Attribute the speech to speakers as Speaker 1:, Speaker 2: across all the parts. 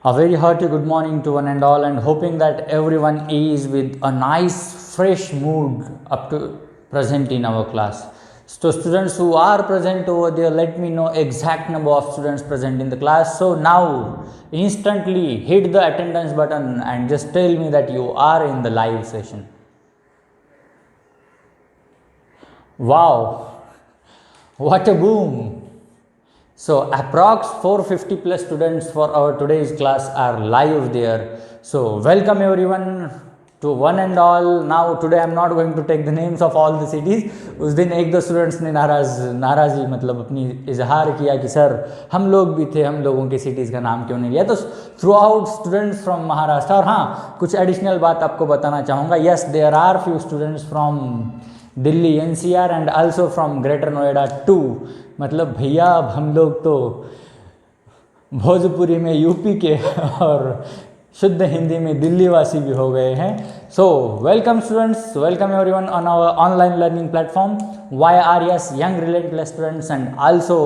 Speaker 1: A very hearty good morning to one and all, and hoping that everyone is with a nice fresh mood up to present in our class. So students who are present over there, let me know exact number of students present in the class. So now instantly hit the attendance button and just tell me that you are in the live session. Wow, what a boom! So approx 450 plus students for our today's class are live there. So welcome everyone to one and all. Now today I am not going to take the names of all the cities. उस दिन एक दो students ने नाराज़ी मतलब अपनी इजहार किया कि सर हम लोग भी थे, हम लोगों की सिटीज़ का नाम क्यों नहीं लिया. तो throughout students from Maharashtra. और हाँ, कुछ एडिशनल बात आपको बताना चाहूँगा. Yes, there are few students from Delhi NCR and also from greater Noida too. मतलब भैया अब हम लोग तो भोजपुरी में यूपी के और शुद्ध हिंदी में दिल्ली वासी भी हो गए हैं. So welcome students, welcome everyone on our online learning platform YRS young relentless students and also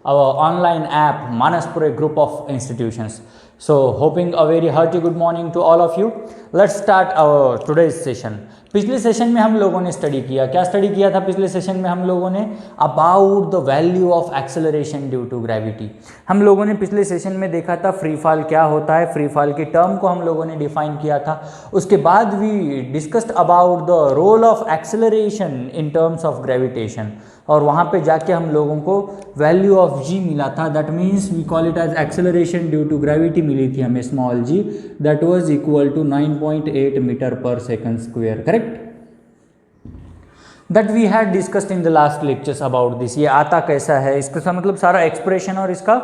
Speaker 1: our online app Manaspure group of institutions. So hoping a very hearty good morning to all of you. Let's start our today's session. पिछले session में हम लोगों ने study किया, क्या study किया था पिछले सेशन में हम लोगों ने? About the value of acceleration due to gravity. हम लोगों ने पिछले सेशन में देखा था फ्री फॉल क्या होता है, फ्री फॉल की टर्म को हम लोगों ने डिफाइन किया था. उसके बाद we discussed about the role of acceleration in terms of gravitation, और वहाँ पे जाके हम लोगों को वैल्यू ऑफ g मिला था. That means we call it as acceleration due to gravity मिली थी हमें small g, that was equal to 9.8 metre पर second square. Correct? That we had discussed in the last lectures about this. ये आता कैसा है, इसका मतलब सारा एक्सप्रेशन और इसका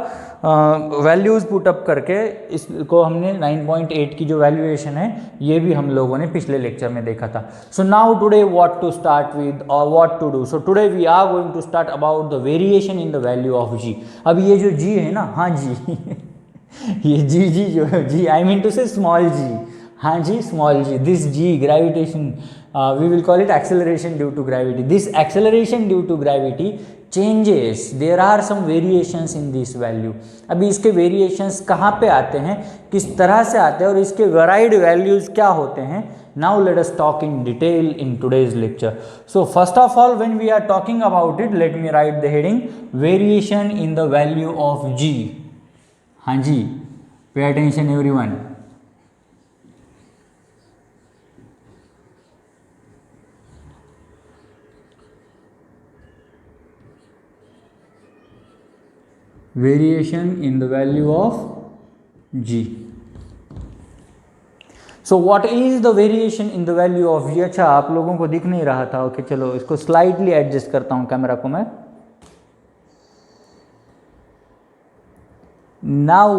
Speaker 1: वैल्यूज़ पुटअप करके इसको हमने 9.8 की जो वैल्यूएशन है ये भी हम लोगों ने पिछले लेक्चर में देखा था. So now today what to start with और what to do. So today we are going to start about the variation in the value of g. अब ये जो g है ना, हाँ जी ये g जो g I mean to say small g, हाँ जी small g, this g gravitation we will call it acceleration due to gravity. This acceleration due to gravity changes, there are some variations in this value. अभी इसके variations कहाँ पे आते हैं, किस तरह से आते हैं और इसके varied values क्या होते हैं. Now let us talk in detail in today's lecture. So first of all, when we are talking about it, let me write the heading variation in the value of g. हाँ जी, pay attention everyone. Variation in the value of g. So what is the variation in the value of g? अच्छा, आप लोगों को दिख नहीं रहा था. Okay, चलो इसको स्लाइटली एडजस्ट करता हूँ कैमरा को मैं. Now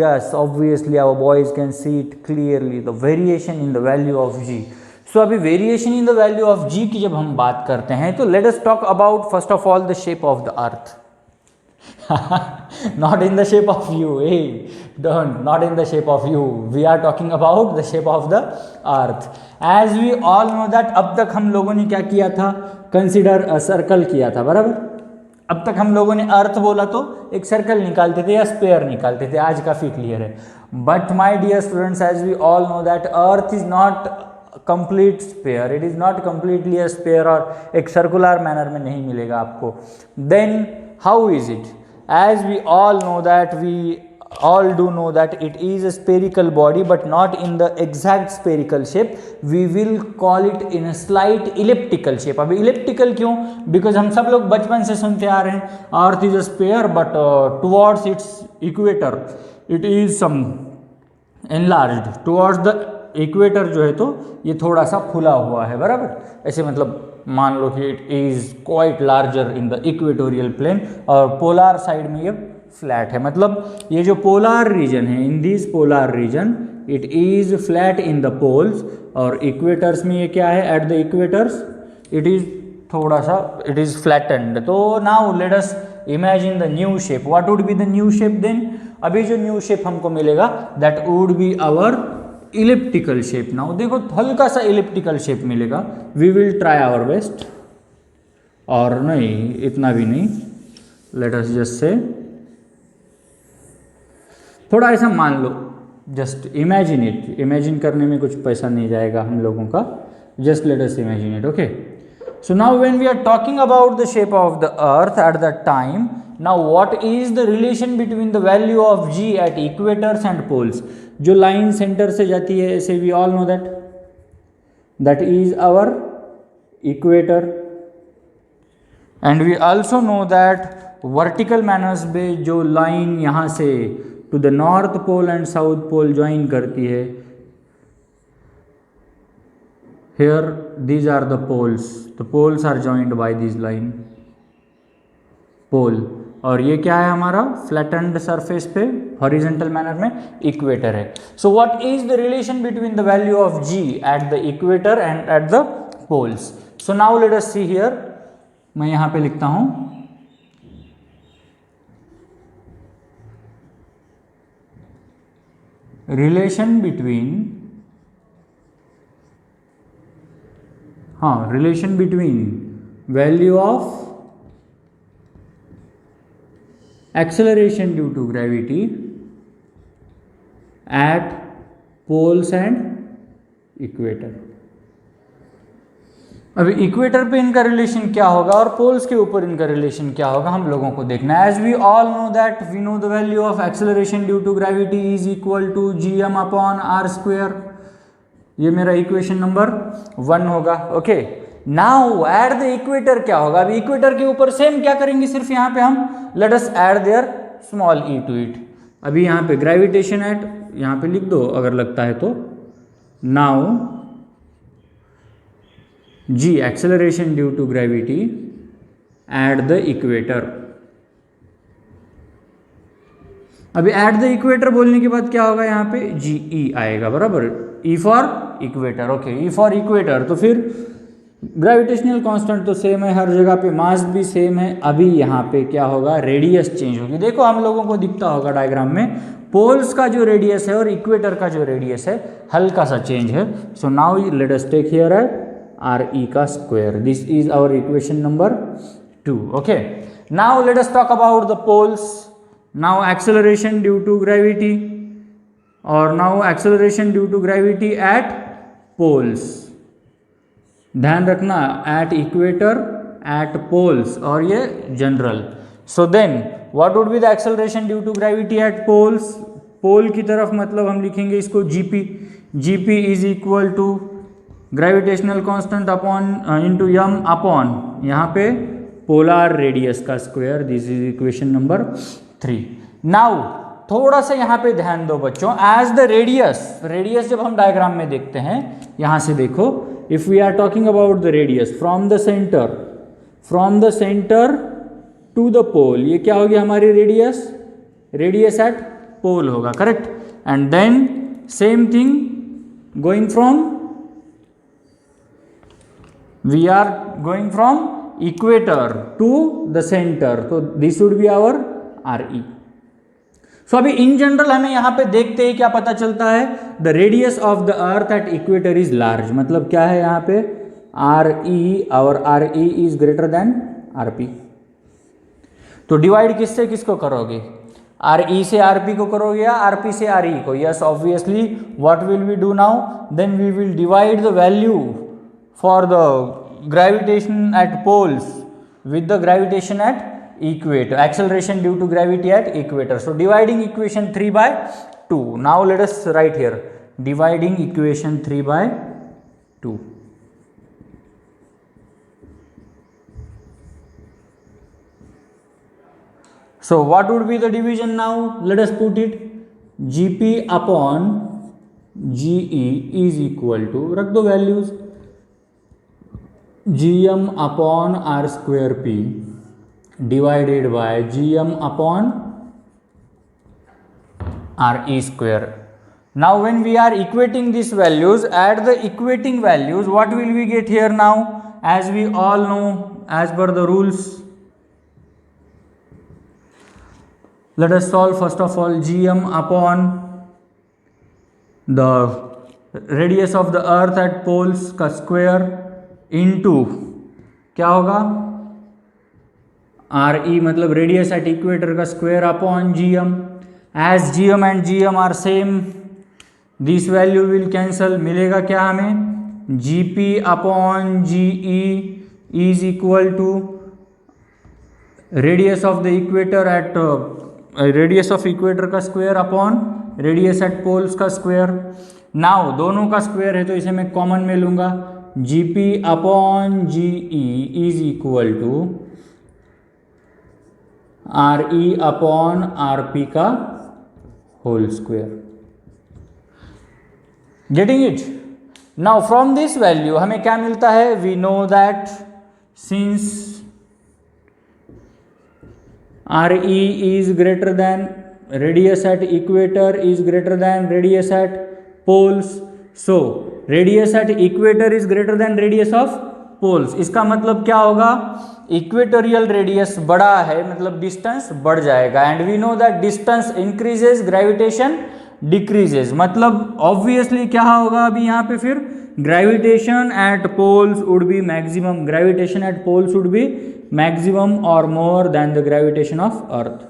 Speaker 1: yes, obviously our boys can see it clearly, the variation in the value of g. So अभी variation in the value of g की जब हम बात करते हैं तो let us talk about first of all the shape of the earth. Not in the shape of you, hey, don't, not in the shape of you. We are talking about the shape of the earth. As we all know that अब तक हम लोगों ने क्या किया था, consider a circle किया था, बराबर. अब तक हम लोगों ने अर्थ बोला तो एक सर्कल निकालते थे या स्पेयर निकालते थे. आज काफ़ी क्लियर है. But my dear students, as we all know that earth is not complete sphere, it is not completely a sphere, और एक सर्कुलर मैनर में नहीं मिलेगा आपको. Then how is it? As we all know that, we all do know that it is a spherical body but not in the exact spherical shape. We will call it in a slight elliptical shape. अभी elliptical क्यों? Because हम सब लोग बचपन से सुनते आ रहे हैं Earth is a sphere but towards its equator it is some enlarged. Towards the equator जो है तो ये थोड़ा सा फुला हुआ है, बराबर. ऐसे मतलब मान लो कि it is quite larger in the equatorial plane, और पोलार साइड में ये फ्लैट है. मतलब ये जो पोलार रीजन है, in this polar region it is flat in the poles, और इक्वेटर्स में ये क्या है, at the equators it is थोड़ा सा इट इज़ फ्लैटेंड. तो now let us imagine the new shape. What would be the new shape then? अभी जो न्यू शेप हमको मिलेगा that would be our elliptical shape. Now देखो हल्का सा इलिप्टिकल शेप मिलेगा. We will try our best, और नहीं इतना भी नहीं, लेट अस जस्ट से थोड़ा ऐसा मान लो जस्ट इमेजिन इट, इमेजिन करने में कुछ पैसा नहीं जाएगा हम लोगों का, just let us imagine it. Okay, so now when we are talking about the shape of the earth at that time, now what is the relation between the value of g at equators and poles? जो line centre से जाती है ऐसे, we all know that is our equator, and we also know that vertical manners पे जो line यहाँ से to the north pole and south pole join करती है, here these are the poles are joined by this line pole, और ये क्या है हमारा flattened surface पे horizontal manner में equator है. So what is the relation between the value of g at the equator and at the poles? So now let us see here, मैं यहाँ पे लिखता हूँ relation between value of acceleration due to gravity at poles and equator. अभी equator पे इनका relation क्या होगा और पोल्स के ऊपर इनका रिलेशन क्या होगा हम लोगों को देखना है. As we all know that we know the value of acceleration due to gravity is equal to gm/r². ये मेरा इक्वेशन नंबर 1 होगा. Okay, now at the equator क्या होगा, अभी इक्वेटर के ऊपर सेम क्या करेंगे, सिर्फ यहाँ पे हम let us add their small e to it. अभी यहाँ पे ग्रेविटेशन एट, यहाँ पे लिख दो अगर लगता है तो. Now g acceleration due to gravity at the equator. अभी एट द इक्वेटर बोलने के बाद क्या होगा, यहाँ पे जी ई आएगा, बराबर, E for equator. Okay, E for equator, तो फिर ग्रेविटेशनल कांस्टेंट तो सेम है हर जगह पे, मास भी सेम है. अभी यहाँ पे क्या होगा, रेडियस चेंज होगी. देखो हम लोगों को दिखता होगा डायग्राम में, पोल्स का जो रेडियस है और इक्वेटर का जो रेडियस है हल्का सा चेंज है. So now let us take here है RE का square. This is our equation number 2. Okay, now let us talk about the poles. Now acceleration due to gravity, और now acceleration due to gravity at poles. ध्यान रखना, at equator, at poles, और ये general. So then what would be the acceleration due to gravity at poles. Pole की तरफ मतलब हम लिखेंगे इसको GP. GP is equal to gravitational constant upon into m upon यहाँ पे पोलर रेडियस का square. This is equation number 3. Now थोड़ा सा यहाँ पे ध्यान दो बच्चों, एज द रेडियस जब हम डायग्राम में देखते हैं, यहाँ से देखो, if we are talking about the radius from the centre to the pole, ये क्या होगी हमारी रेडियस एट पोल होगा, correct. And then same thing going from, we are going from equator to the center, so this would be our RE. so अभी in general हमें यहाँ पे देखते ही क्या पता चलता है, the radius of the earth at equator is large. मतलब क्या है यहाँ पे, RE, और RE is greater than RP. तो डिवाइड किससे किसको करोगे, RE से RP को करोगे या RP से RE को. yes, obviously what will we do now, then we will divide the value for the gravitation at poles with the gravitation at equator, acceleration due to gravity at equator. So dividing equation 3 by 2. Now let us write here, dividing equation 3 by 2. So what would be the division now, let us put it, GP upon GE is equal to, रख दो values, gm upon r²p divided by gm upon re². Now when we are equating these values, at the equating values, what will we get here now, as we all know, as per the rules, let us solve first of all. gm upon the radius of the earth at poles का square into क्या होगा, RE मतलब radius at equator का square upon GM. As GM and GM are same, this value will cancel, मिलेगा क्या हमें, GP upon GE is equal to radius of the equator at radius of equator का square upon radius at poles का square. Now दोनों का square है तो इसे मैं कॉमन में लूंगा, GP upon GE is equal to RE upon RP का whole square. Getting it? Now from this value हमें क्या मिलता है, we know that since RE is greater than radius at equator is greater than radius at poles, so radius at equator is greater than radius of poles। इसका मतलब क्या होगा, equatorial radius बड़ा है मतलब डिस्टेंस बढ़ जाएगा, and we know that distance increases gravitation decreases, मतलब ऑब्वियसली क्या होगा अभी यहाँ पे फिर gravitation at poles would be maximum, gravitation at poles would be maximum or more than the gravitation of earth।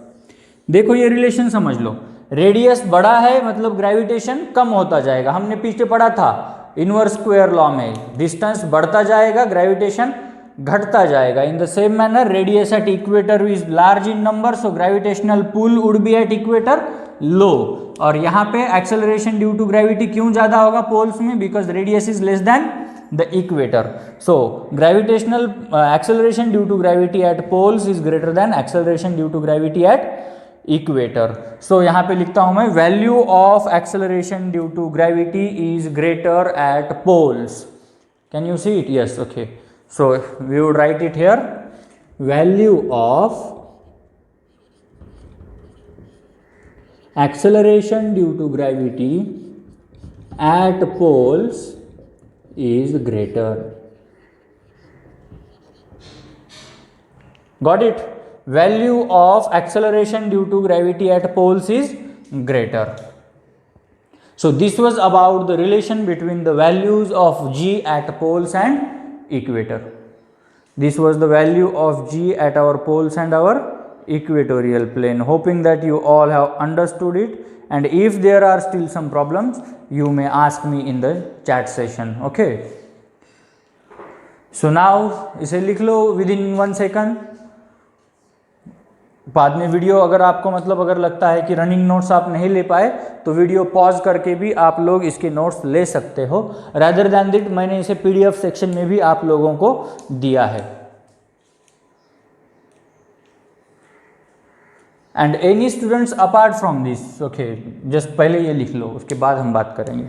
Speaker 1: देखो ये रिलेशन समझ लो, रेडियस बड़ा है मतलब ग्रेविटेशन कम होता जाएगा, हमने पीछे पढ़ा था इनवर्स स्क्वायर लॉ में, डिस्टेंस बढ़ता जाएगा ग्रेविटेशन घटता जाएगा। In the same manner radius at equator is large in number, so gravitational pull would be at equator low, और यहाँ पे एक्सेलरेशन ड्यू टू ग्रेविटी क्यों ज्यादा होगा पोल्स में, because radius is less than the equator, so gravitational acceleration due to gravity at poles is greater than acceleration due to gravity at equator. So यहाँ पे लिखता हूं मैं value of acceleration due to gravity is greater at poles. Can you see it? Yes, okay, so we would write it here, value of acceleration due to gravity at poles is greater। Got it? Value of acceleration due to gravity at poles is greater। So this was about the relation between the values of G at poles and equator। This was the value of G at our poles and our equatorial plane, hoping that you all have understood it, and if there are still some problems you may ask me in the chat session, okay? So now इसे लिख लो within 1 second, बाद में video अगर आपको मतलब अगर लगता है कि रनिंग नोट्स आप नहीं ले पाए तो वीडियो पॉज करके भी आप लोग इसके नोट्स ले सकते हो, rather than that मैंने इसे PDF सेक्शन में भी आप लोगों को दिया है। And any students apart from this, okay, just पहले ये लिख लो उसके बाद हम बात करेंगे।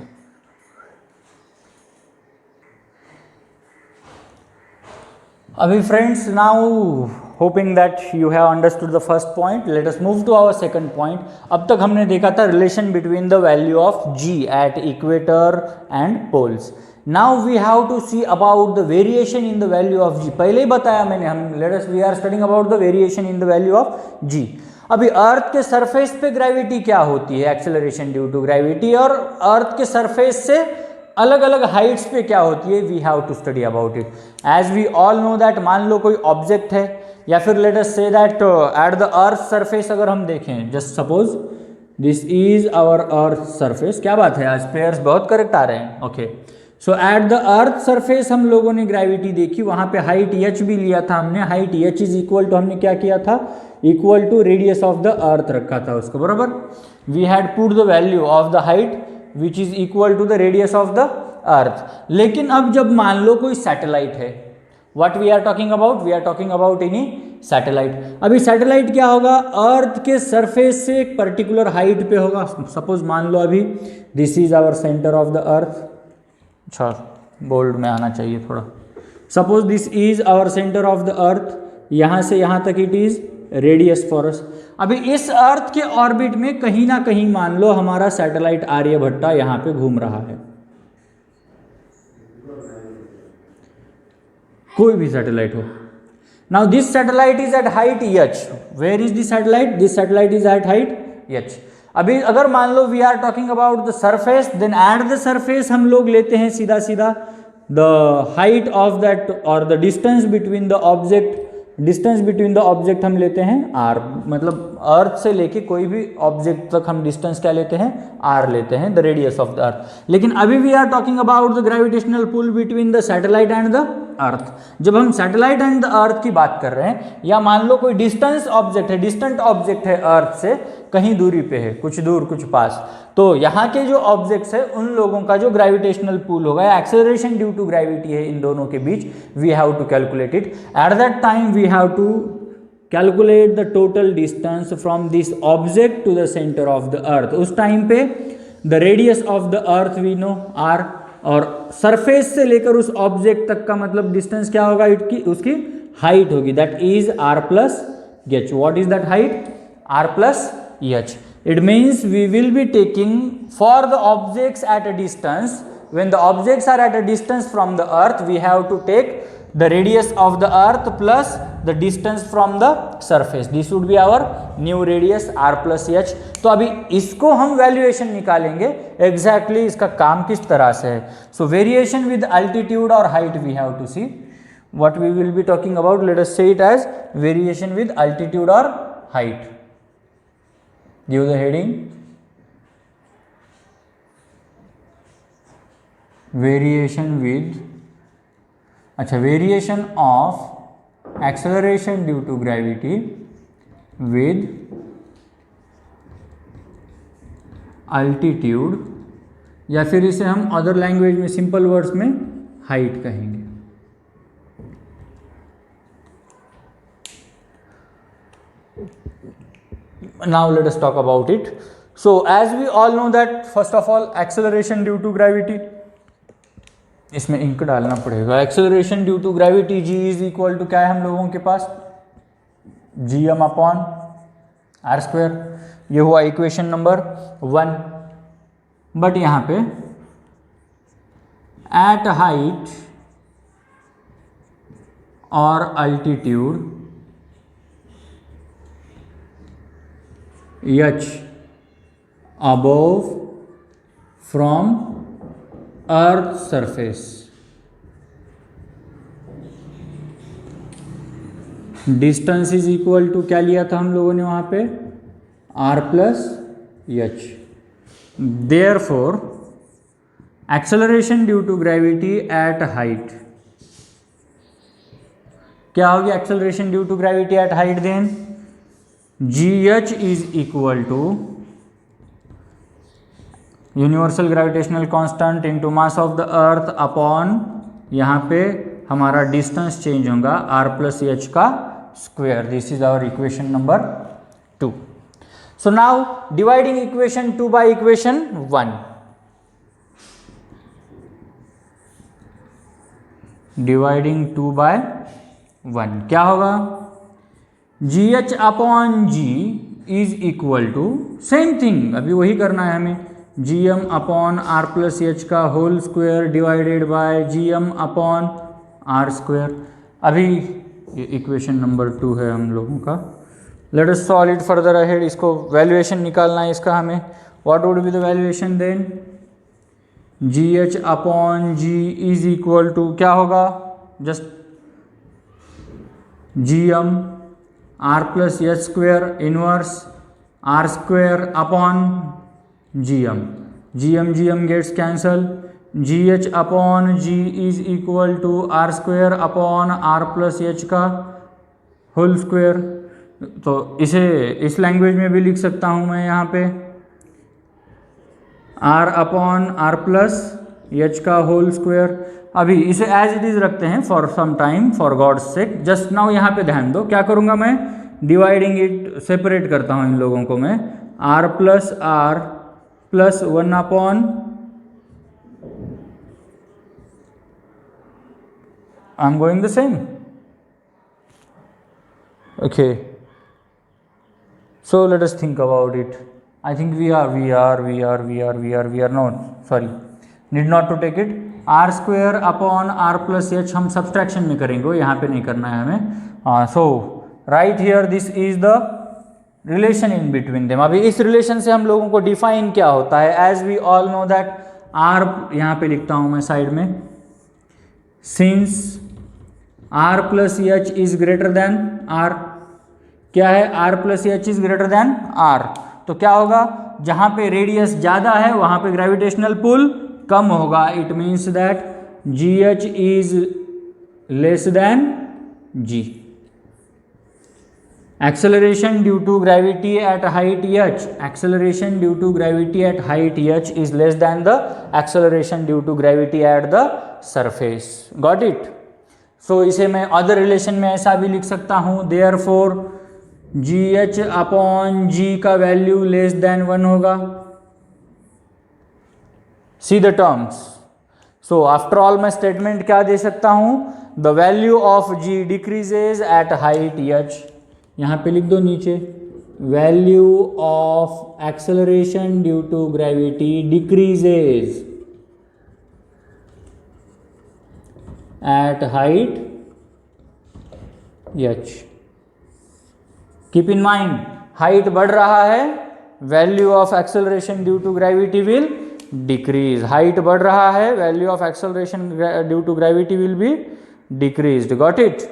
Speaker 1: अभी friends, now hoping that you have understood the first point, let us move to our second point. अब तक हमने देखा था relation between the value of g at equator and poles. Now we have to see about the variation in the value of g. पहले ही बताया मैंने, हम let us we are studying about the variation in the value of g. अभी earth के surface पे gravity क्या होती है, एक्सेलरेशन ड्यू टू ग्रेविटी, और अर्थ के सरफेस से अलग अलग हाइट्स पे क्या होती है, we have to study about it. As we all know that, मान लो कोई ऑब्जेक्ट है, या फिर let us say that at the earth surface अगर हम देखें, just suppose this is our earth surface. क्या बात है, आज पेयर्स बहुत करेक्ट आ रहे हैं, okay. So eight the earth surface हम लोगों ने ग्रेविटी देखी, वहां पे हाइट एच भी लिया था हमने, height H is equal to, हमने क्या किया था, equal to radius of the earth रखा था उसको, बराबर। We had put the value of the height which is equal to the radius of the earth. लेकिन अब जब मान लो कोई सैटेलाइट है, what we are talking about, we are talking about any satellite. अभी सैटेलाइट क्या होगा, अर्थ के सरफेस से एक पर्टिकुलर हाइट पे होगा। सपोज मान लो अभी this is our centre of the earth, अच्छा बोल्ड में आना चाहिए थोड़ा। Suppose this is our centre of the earth, यहाँ से यहाँ तक it is radius for us. अभी इस अर्थ के ऑर्बिट में कहीं ना कहीं मान लो हमारा सैटेलाइट आर्यभट्टा यहाँ पे घूम रहा है, कोई भी सैटेलाइट हो। Now this satellite is at height h. Where is this satellite, this satellite is at height h. अभी अगर मान लो we are talking about the surface, then at the surface हम लोग लेते हैं सीधा सीधा द हाइट ऑफ दैट और the distance between the object distance between the object हम लेते हैं आर, मतलब अर्थ से लेके कोई भी ऑब्जेक्ट तक हम डिस्टेंस क्या लेते हैं, आर लेते हैं, the radius of the earth. लेकिन अभी we are talking about the gravitational pull between the satellite and the earth. जब हम सैटेलाइट एंड द अर्थ की बात कर रहे हैं, या मान लो कोई डिस्टेंस ऑब्जेक्ट है, डिस्टेंट ऑब्जेक्ट है अर्थ से, कहीं दूरी पे है, कुछ दूर कुछ पास, तो यहाँ के जो ऑब्जेक्ट्स है उन लोगों का जो ग्रेविटेशनल पुल होगा या एक्सेलरेशन ड्यू टू ग्रेविटी है इन दोनों के बीच, we have to calculate it. At that time we have to calculate the total distance from this object to the centre of the earth. उस टाइम पे the radius of the earth we know R, और surface से लेकर उस object तक का मतलब distance क्या होगा, उसकी हाइट होगी, that is R plus H. What is that height, R plus H. It means we will be taking for the objects at a distance, when the objects are at a distance from the earth, we have to take the radius of the earth plus the distance from the surface. This would be our new radius r plus h. तो अभी इसको हम valuation निकालेंगे exactly इसका काम किस तरह से है। So variation with altitude or height we have to see what we will be talking about. Let us say it as variation with altitude or height. Give the heading, variation with, अच्छा, variation of acceleration due to gravity with altitude, या फिर इसे हम other language में simple words में height कहेंगे। Now let us talk about it. So as we all know that first of all acceleration due to gravity, इसमें ink डालना पड़ेगा। acceleration due to gravity g is equal to क्या है हम लोगों के पास, gm अपॉन आर स्क्वायर। ये हुआ इक्वेशन नंबर 1। बट यहाँ पे एट हाइट और altitude h above from earth surface, distance is equal to क्या लिया था हम लोगों ने वहाँ पे, r plus H. Therefore acceleration due to gravity at height, क्या होगी acceleration due to gravity at height, then GH is equal to universal gravitational constant into mass of the earth upon, यहाँ पे हमारा डिस्टेंस चेंज होगा r plus H का square. This is our equation number 2। So now dividing equation 2 by equation 1, dividing 2 by 1 क्या होगा, g H upon ji is equal to same thing, अभी वही करना है हमें, G M upon R plus H का whole square divided by G M upon R square. अभी ये इक्वेशन नंबर 2 है हम लोगों का। Late us solve it further ahead. इसको वैल्यूएशन निकालना है इसका हमें। What would be the valuation then, G H upon ji is equal to क्या होगा, just G M R plus H square inverse R square upon G M gets cancel, G H upon ji is equal to R square upon R plus H का whole square. तो इसे इस language में भी लिख सकता हूँ मैं यहाँ पे, R upon R plus H का होल स्क्वायर। अभी इसे एज इट इज रखते हैं for some time, for God's sake. Just now यहाँ पे ध्यान दो, क्या करूँगा मैं, डिवाइडिंग इट, सेपरेट करता हूँ इन लोगों को मैं, R plus 1 upon, I am going the same, okay. So let us think about it. I think we are not, sorry, need not to take it. R square upon R plus H हम subtraction में करेंगे, यहाँ पे नहीं करना है हमें। So right here this is the relation in between them. अभी इस relation से हम लोगों को define क्या होता है, as we all know that R यहाँ पे लिखता हूँ मैं साइड में, since R plus H is greater than R, क्या है, R plus H is greater than R, तो क्या होगा, जहां पे रेडियस ज्यादा है वहां पे ग्रेविटेशनल पुल कम होगा, it means that G H is less than G. acceleration due to gravity at height h, acceleration due to gravity at height h is less than the acceleration due to gravity at the surface, got it? so इसे मैं other relation में ऐसा भी लिख सकता हूँ, therefore g H upon g का value less than 1 होगा। See the terms, so after all मैं स्टेटमेंट क्या दे सकता हूँ, the value of g decreases at height h, यहाँ पे लिख दो नीचे, value of acceleration due to gravity decreases at height h. Keep in mind, height बढ़ रहा है, value of acceleration due to gravity will decrease, height बढ़ रहा है, value of acceleration due to gravity will be decreased, got it?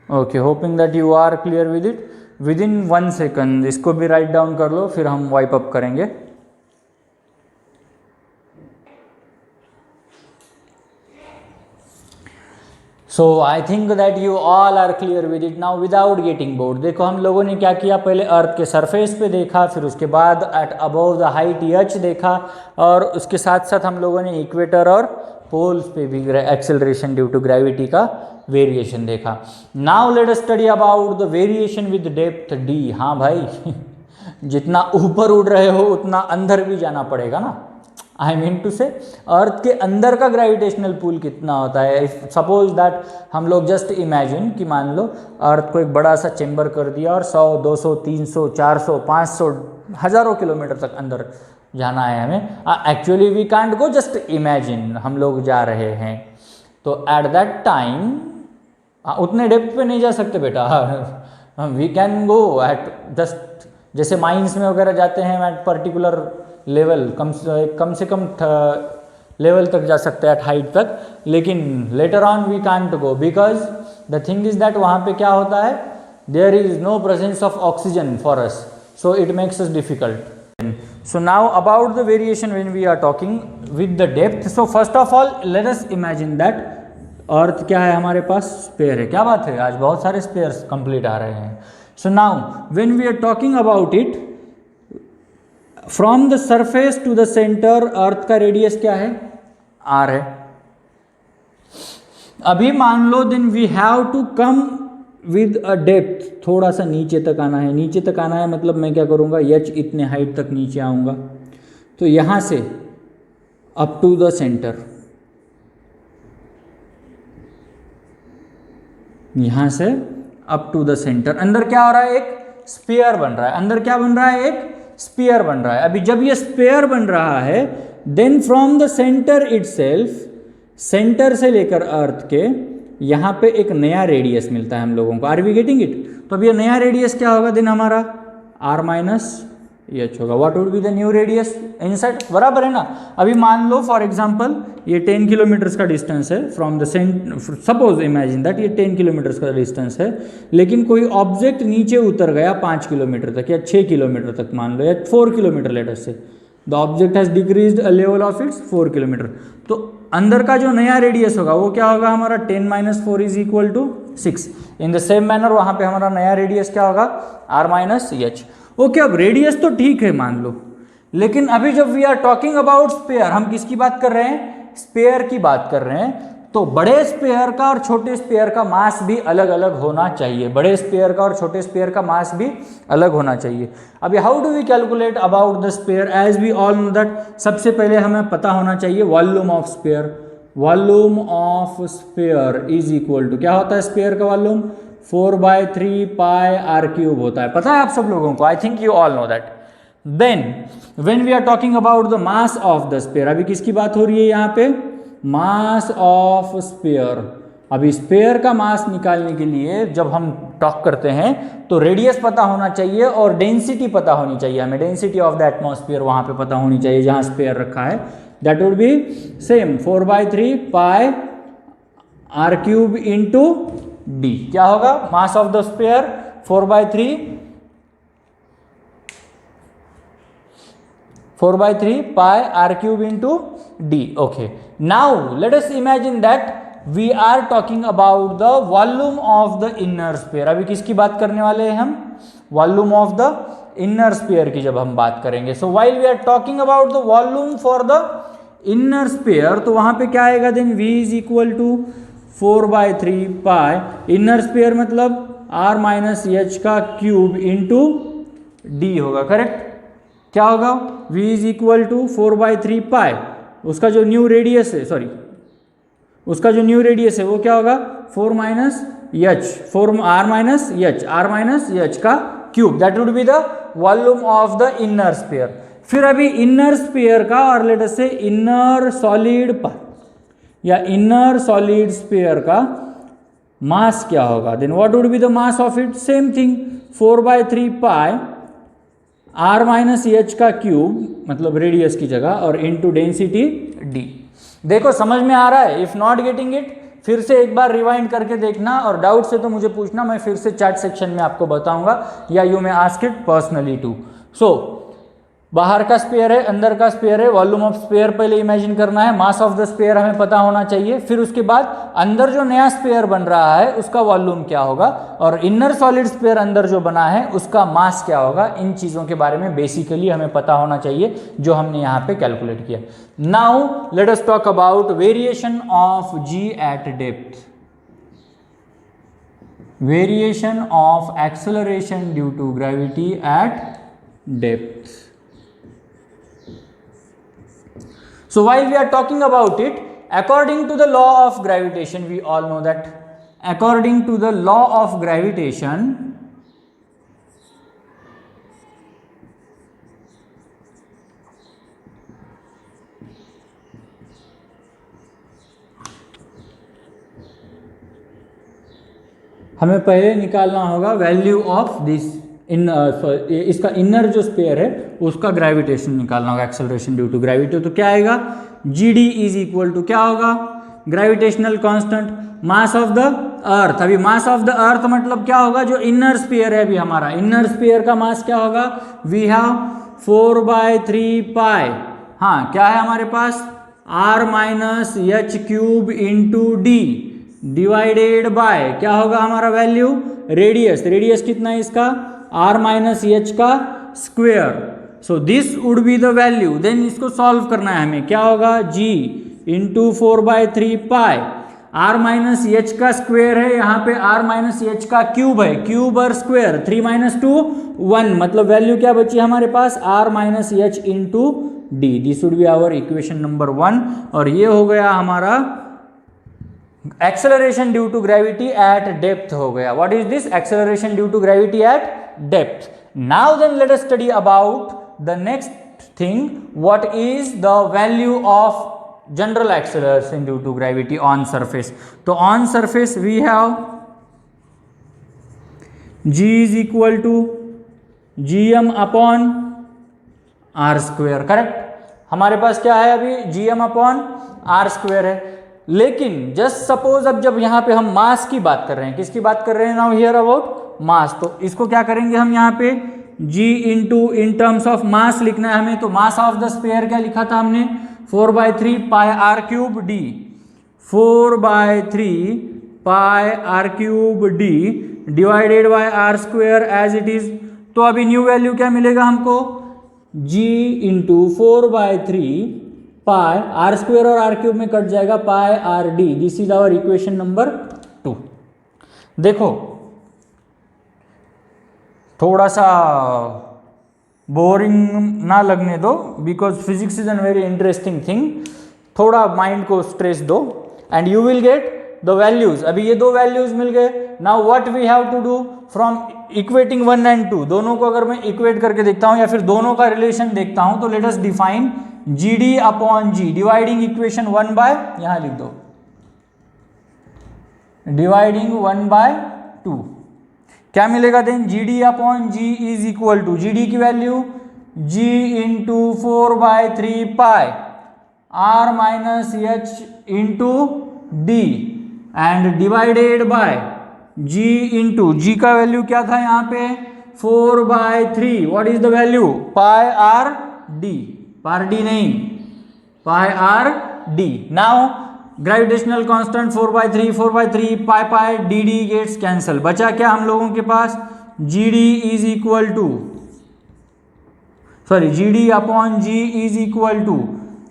Speaker 1: Okay, hoping that you are clear with it. Within 1 second इसको भी write down कर लो, फिर हम wipe up करेंगे। So I think that you all are clear with it now without getting bored. देखो हम लोगों ने क्या किया, पहले अर्थ के सरफेस पे देखा, फिर उसके बाद eight above the height H देखा, और उसके साथ साथ हम लोगों ने इक्वेटर और पोल्स पे भी एक्सेलरेशन ड्यू टू ग्रेविटी का वेरिएशन देखा। Now let us study about the variation with depth D. हाँ भाई जितना ऊपर उड़ रहे हो उतना अंदर भी जाना पड़ेगा ना, आई मीन टू से अर्थ के अंदर का ग्रेविटेशनल पुल कितना होता है। सपोज दैट हम लोग जस्ट इमेजिन कि मान लो अर्थ को एक बड़ा सा चेम्बर कर दिया और 100, 200, 300, 400, 500, हज़ारों किलोमीटर तक अंदर जाना है हमें। Actually we can't go, just imagine हम लोग जा रहे हैं, तो एट दैट टाइम उतने डेप्थ पे नहीं जा सकते बेटा, we can go at just, जैसे माइंस में वगैरह जाते हैं एट पर्टिकुलर लेवल, कम से कम लेवल तक जा सकते हैं, एट हाइट तक, लेकिन later on we can't go because the thing is that वहाँ पे क्या होता है, there is no presence of oxygen for us, so it makes us difficult. So now about the variation when we are talking with the depth. So first of all let us imagine that अर्थ क्या है हमारे पास, spare है। क्या बात है, आज बहुत सारे स्पेयर्स कंप्लीट आ रहे हैं। So now when we are talking about it, from the surface to the centre earth का रेडियस क्या है, आर है। अभी मान लो then we have to come with a depth, थोड़ा सा नीचे तक आना है। नीचे तक आना है मतलब मैं क्या करूँगा, एच इतने हाइट तक नीचे आऊँगा, तो यहाँ से अप टू द सेंटर, यहाँ से अप टू द सेंटर, अंदर क्या हो रहा है, एक स्फीयर बन रहा है। अंदर क्या बन रहा है, एक स्फीयर बन रहा है। अभी जब ये स्फीयर बन रहा है, then from the centre itself, centre से लेकर अर्थ के यहाँ पे एक नया रेडियस मिलता है हम लोगों को। Are we getting it? तो अब ये नया रेडियस क्या होगा देन हमारा, आर माइनस एच होगा। What would be the new radius inside, बराबर है ना। अभी मान लो फॉर एग्जांपल ये 10 किलोमीटर्स का डिस्टेंस है from the centre, suppose imagine that ये 10 किलोमीटर्स का डिस्टेंस है, लेकिन कोई ऑब्जेक्ट नीचे उतर गया 5 किलोमीटर तक या 6 किलोमीटर तक मान लो, या 4 किलोमीटर लेटर से, the object has decreased a level of its 4 kilometre, तो अंदर का जो नया रेडियस होगा वो क्या होगा हमारा, 10 - 4 is equal to 6। In the same manner वहाँ पे हमारा नया रेडियस क्या होगा, आर माइनस एच। ओके, अब रेडियस तो ठीक है मान लो, लेकिन अभी जब we are talking about sphere, हम किसकी बात कर रहे हैं, स्पेयर की बात कर रहे हैं। तो बड़े स्पेयर का और छोटे स्पेयर का मास भी अलग अलग होना चाहिए। बड़े स्पेयर का और छोटे स्पेयर का मास भी अलग होना चाहिए। अभी how do we calculate about the sphere, as we all know that, सबसे पहले हमें पता होना चाहिए volume of sphere. Volume of sphere is equal to, क्या होता है स्पेयर का वॉल्यूम, 4/3 पाई आर क्यूब होता है। पता है आप सब लोगों को, I think you all know that. Then when we are talking about the mass of the sphere, अभी किसकी बात हो रही है यहाँ पे, मास ऑफ स्पेयर, अभी स्फीयर का मास निकालने के लिए जब हम टॉक करते हैं तो रेडियस पता होना चाहिए और डेंसिटी पता होनी चाहिए हमें, डेंसिटी ऑफ द एटमॉस्फेयर वहाँ पे पता होनी चाहिए जहाँ स्फीयर रखा है। That would be same 4/3 pi are cube into d. क्या होगा mass of the sphere 4/3 pi are cube into d. Okay, now let us imagine that we are talking about the volume of the inner sphere. अभी किसकी बात करने वाले हैं हम? Volume of the inner sphere की जब हम बात करेंगे। So while we are talking about the volume for the inner sphere, तो वहां पे क्या आएगा then? v is equal to 4/3 pi inner sphere मतलब r माइनस एच का क्यूब इंटू डी होगा, करेक्ट? क्या होगा? v is equal to 4/3 pi, उसका जो न्यू रेडियस है, सॉरी उसका जो न्यू रेडियस है वो क्या होगा? 4 minus h, 4 R minus h का cube, that would be the volume of the inner sphere. फिर अभी इनर स्फीयर का और let us say inner solid या इनर सॉलिड स्फीयर का मास क्या होगा? Then what would be the mass of it? Same thing 4/3 pi R minus h का cube मतलब रेडियस की जगह और इनटू डेंसिटी डी। देखो समझ में आ रहा है? इफ नॉट गेटिंग इट फिर से एक बार रिवाइंड करके देखना और डाउट से तो मुझे पूछना, मैं फिर से चैट सेक्शन में आपको बताऊंगा या you may ask it personally too. सो बाहर का स्फीयर है, अंदर का स्फीयर है, वॉल्यूम ऑफ स्फीयर पहले इमेजिन करना है, मास ऑफ द स्फीयर हमें पता होना चाहिए, फिर उसके बाद अंदर जो नया स्फीयर बन रहा है उसका वॉल्यूम क्या होगा और इनर सॉलिड स्फीयर अंदर जो बना है उसका मास क्या होगा। इन चीज़ों के बारे में बेसिकली हमें पता होना चाहिए जो हमने यहाँ पे कैलकुलेट किया। Now let us talk about variation of g at depth, variation of acceleration due to gravity at depth. So while we are talking about it, according to the law of gravitation, we all know that according to the law of gravitation, हमें पहले निकालना होगा value of this इसका inner जो sphere है उसका gravitation निकालना होगा, एक्सेलरेशन ड्यू टू ग्रेविटी। तो क्या आएगा? जी इज इक्वल टू क्या होगा? Gravitational constant mass of the अर्थ। अभी मास ऑफ द अर्थ मतलब क्या होगा? जो इनर स्फीयर है, अभी हमारा इनर स्फीयर का मास क्या होगा? वी हैव 4/3 पाई, हाँ क्या है हमारे पास? r minus H cube into D divided bye क्या होगा हमारा वैल्यू? रेडियस, रेडियस कितना है इसका? r माइनस एच का square. So this would be the value. Then इसको सॉल्व करना है हमें, क्या होगा? g into 4/3 pi r minus h का स्क्वेयर है, यहाँ पे r माइनस एच का क्यूब है, क्यूब और स्क्वेयर 3 माइनस 2 1, मतलब वैल्यू क्या बची हमारे पास? r minus h into d. This would be our equation number 1 और ये हो गया हमारा acceleration due to gravity at depth हो गया। What is this? Acceleration due to gravity at depth. Now then let us study about the next thing, what is the value of general acceleration due to gravity on surface. तो on surface we have g is equal to gm upon R square, correct? हमारे पास क्या है अभी? gm upon R square है। लेकिन just suppose अब जब यहाँ पे हम मास की बात कर रहे हैं, किसकी बात कर रहे हैं नाउ हियर अबाउट? मास। तो इसको क्या करेंगे हम यहाँ पे? g into in terms of mass लिखना है हमें। तो मास ऑफ द स्फीयर क्या लिखा था हमने? 4/3 pi are cube d, 4/3 pi are cube d divided by R square as it is. तो अभी न्यू वैल्यू क्या मिलेगा हमको? g into 4/3 pi R square और आर क्यूब में कट जाएगा pi R d. This is our equation number 2। देखो थोड़ा सा बोरिंग ना लगने दो, because physics is an very interesting thing. थोड़ा माइंड को स्ट्रेस दो and you will get the values. अभी ये दो वैल्यूज मिल गए। Now what we have to do from equating 1 and 2, दोनों को अगर मैं इक्वेट करके देखता हूं या फिर दोनों का रिलेशन देखता हूं, तो let us define GD upon G, dividing equation 1 by, यहां लिख दो डिवाइडिंग 1/2 क्या मिलेगा देन, g d upon ji is equal to, g d की वैल्यू g into 4/3 pi r minus h into d and divided by g into G का वैल्यू क्या था यहाँ पे 4/3, what is the value pi R d, पार डी नहीं pi R d. Now gravitational constant 4/3 pi d d gets cancel, बचा क्या हम लोगों के पास, g d is equal to g d upon ji is equal to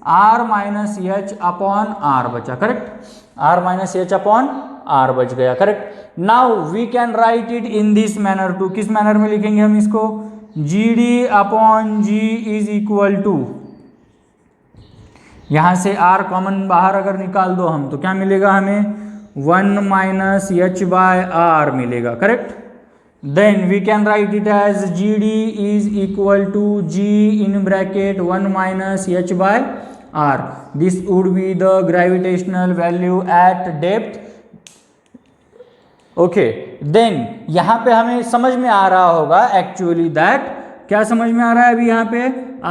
Speaker 1: R minus h upon R बचा, correct, R minus h upon R बच गया, correct. Now we can write it in this manner too, किस manner में लिखेंगे हम इसको, g d upon ji is equal to, यहां से आर कॉमन बाहर अगर निकाल दो हम तो क्या मिलेगा हमें 1 माइनस एच बाय आर मिलेगा, correct. Then we can write it as GD is equal to G in bracket 1 minus H by R. This would be the gravitational value at depth. Okay. Then यहाँ पे हमें समझ में आ रहा होगा actually that, क्या समझ में आ रहा है अभी यहाँ पे,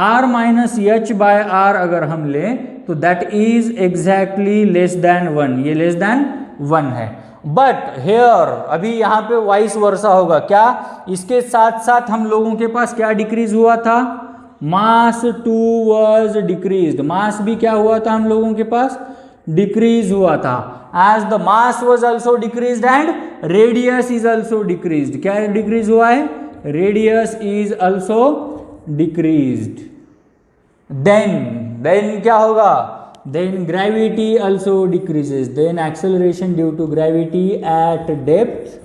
Speaker 1: R minus H by R अगर हम लें तो that is exactly less than 1, ये less than 1 है. बट हेयर अभी यहाँ पे वाइस वर्सा होगा, क्या इसके साथ साथ हम लोगों के पास क्या डिक्रीज हुआ था, मास टू वाज डिक्रीज्ड, मास भी क्या हुआ था हम लोगों के पास, डिक्रीज हुआ था. As the mass was also decreased and radius is also decreased, क्या डिक्रीज हुआ है, radius is also decreased. Then क्या होगा, then gravity also decreases, then acceleration due to gravity at depth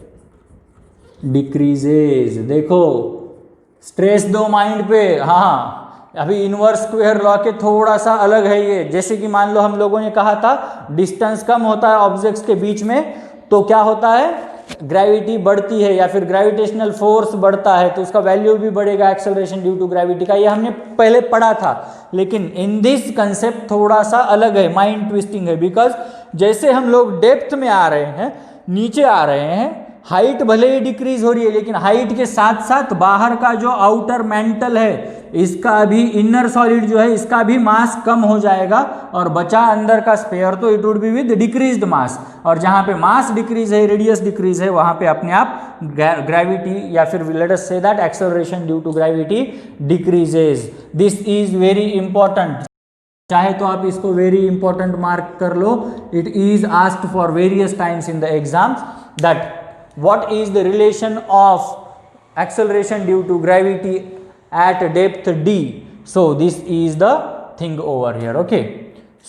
Speaker 1: decreases. देखो स्ट्रेस दो mind पे, हाँ अभी इनवर्स स्क्वायर लॉ के थोड़ा सा अलग है ये, जैसे कि मान लो हम लोगों ने कहा था डिस्टेंस कम होता है ऑब्जेक्ट्स के बीच में तो क्या होता है, ग्रेविटी बढ़ती है या फिर ग्रेविटेशनल फोर्स बढ़ता है तो उसका वैल्यू भी बढ़ेगा एक्सेलरेशन ड्यू टू ग्रेविटी का, ये हमने पहले पढ़ा था. लेकिन इन दिस कंसेप्ट थोड़ा सा अलग है, माइंड ट्विस्टिंग है, बिकॉज जैसे हम लोग डेप्थ में आ रहे हैं, नीचे आ रहे हैं, हाइट भले ही डिक्रीज हो रही है लेकिन हाइट के साथ साथ बाहर का जो आउटर मेंटल है इसका भी, इनर सॉलिड जो है इसका भी मास कम हो जाएगा और बचा अंदर का स्फीयर तो it would be with decreased mass, और जहां पे मास डिक्रीज है, रेडियस डिक्रीज है, वहां पे अपने आप ग्रेविटी या फिर let us say that acceleration due to gravity decreases. This is very important, चाहे तो आप इसको वेरी इंपॉर्टेंट मार्क कर लो. It is asked for various times in the exams that what is the relation of acceleration due to gravity at depth d. So this is the thing over here. Okay,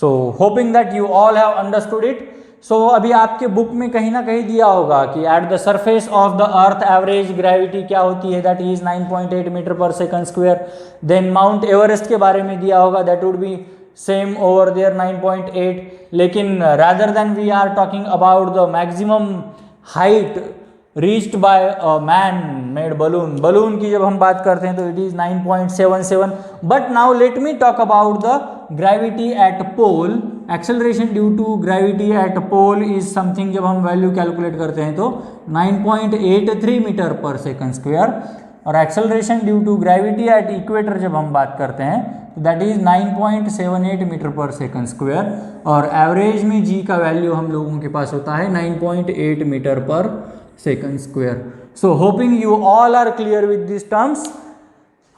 Speaker 1: so hoping that you all have understood it. So अभी आपके book में कहीं ना कहीं दिया होगा कि at the surface of the earth average gravity क्या होती है, that is 9.8 मीटर पर second square. then Mount Everest के बारे में दिया होगा, that would be same over there 9.8. लेकिन rather than we are talking about the maximum height reached by a man made balloon, balloon की जब हम बात करते हैं तो it is 9.77. but now let me talk about the gravity at pole. acceleration due to gravity at pole is something, जब हम value calculate करते हैं तो 9.83 मीटर पर सेकंड स्क्वायर, और acceleration due to gravity at equator जब हम बात करते हैं तो दैट इज 9.78 मीटर पर सेकंड स्क्वायर, और एवरेज में जी का वैल्यू हम लोगों के पास होता है 9.8 मीटर पर second square. So hoping you all are clear with this terms.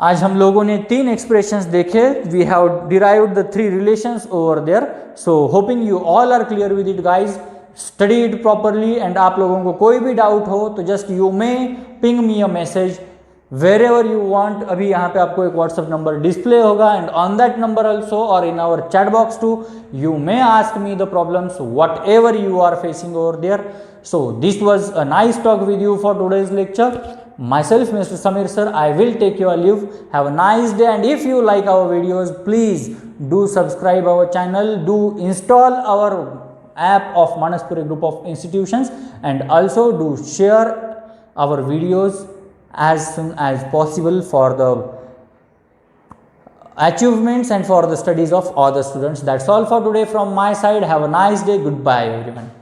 Speaker 1: आज हम लोगों ने 3 एक्सप्रेशंस देखे, we have derived the 3 relations over there. So hoping you all are clear with it guys. Study it properly, and आप लोगों को कोई भी डाउट हो तो just you may ping me a message wherever you want. अभी यहाँ पे आपको एक व्हाट्सएप नंबर डिस्प्ले होगा, and on that number also और in our chat box to you may ask me the problems whatever you are facing over there. So this was a nice talk with you for today's lecture. Myself, Mr. Samir sir, I will take your leave. Have a nice day, and if you like our videos, please do subscribe our channel, do install our app of Manaspuri Group of Institutions, and also do share our videos as soon as possible for the achievements and for the studies of other students. That's all for today from my side. Have a nice day. Goodbye everyone.